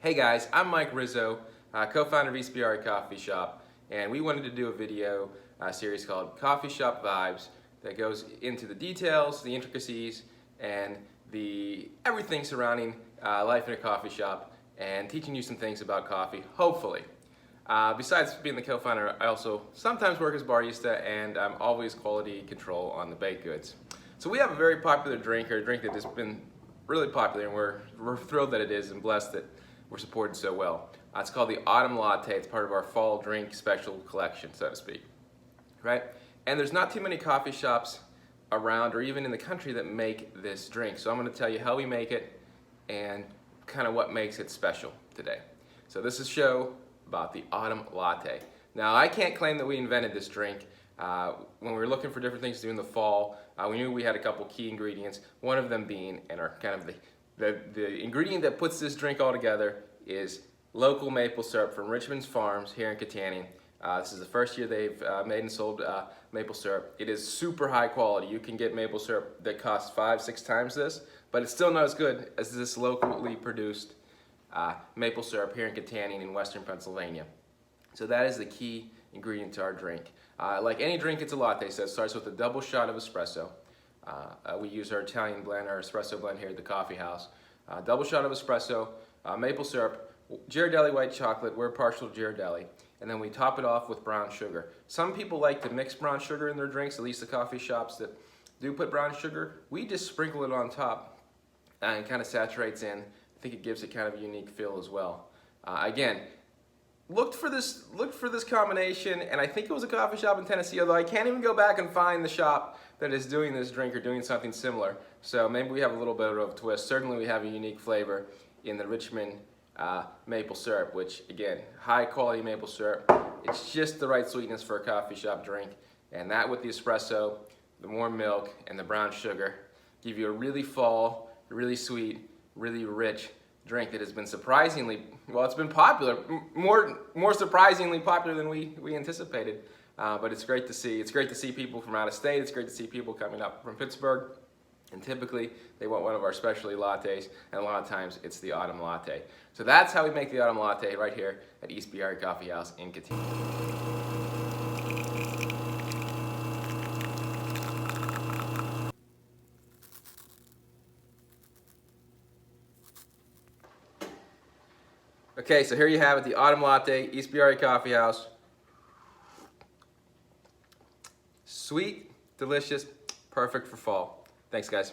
Hey guys, I'm Mike Rizzo, co-founder of Ispirare Coffee Shop, and we wanted to do a video series called Coffee Shop Vibes that goes into the details, the intricacies, and everything surrounding life in a coffee shop and teaching you some things about coffee, hopefully. Besides being the co-founder, I also sometimes work as barista, and I'm always quality control on the baked goods. So we have a very popular drink, or a drink that has been really popular, and we're thrilled that it is and blessed that we're supported so well. It's called the Autumn Latte. It's part of our fall drink special collection, so to speak. Right? And there's not too many coffee shops around or even in the country that make this drink. So I'm going to tell you how we make it and kind of what makes it special today. So this is a show about the Autumn Latte. Now I can't claim that we invented this drink. When we were looking for different things to do in the fall, we knew we had a couple key ingredients, one of them being, and our kind of the ingredient that puts this drink all together is local maple syrup from Richmond's Farms here in Katanning. This is the first year they've made and sold maple syrup. It is super high quality. You can get maple syrup that costs 5-6 times this, but it's still not as good as this locally produced maple syrup here in Katanning in western Pennsylvania. So that is the key ingredient to our drink. Like any drink, it's a latte, so it starts with a double shot of espresso. We use our Italian blend, our espresso blend here at the coffee house. Double shot of espresso, maple syrup, Ghirardelli white chocolate, we're partial to Ghirardelli, and then we top it off with brown sugar. Some people like to mix brown sugar in their drinks, at least the coffee shops that do put brown sugar. We just sprinkle it on top and it kind of saturates in. I think it gives it kind of a unique feel as well. Again, looked for this combination, and I think it was a coffee shop in Tennessee, although I can't even go back and find the shop that is doing this drink or doing something similar. So maybe we have a little bit of a twist. Certainly we have a unique flavor in the Richmond maple syrup, which again, high quality maple syrup. It's just the right sweetness for a coffee shop drink, and that with the espresso, the warm milk, and the brown sugar give you a really fall, really sweet, really rich drink that has been surprisingly, well, it's been popular, more surprisingly popular than we anticipated. But it's great to see. It's great to see people from out of state. It's great to see people coming up from Pittsburgh. And typically, they want one of our specialty lattes, and a lot of times it's the Autumn Latte. So that's how we make the Autumn Latte right here at Ispirare Coffeehouse in Katanning. Okay, so here you have it, the Autumn Latte, Ispirare Coffeehouse. Sweet, delicious, perfect for fall. Thanks, guys.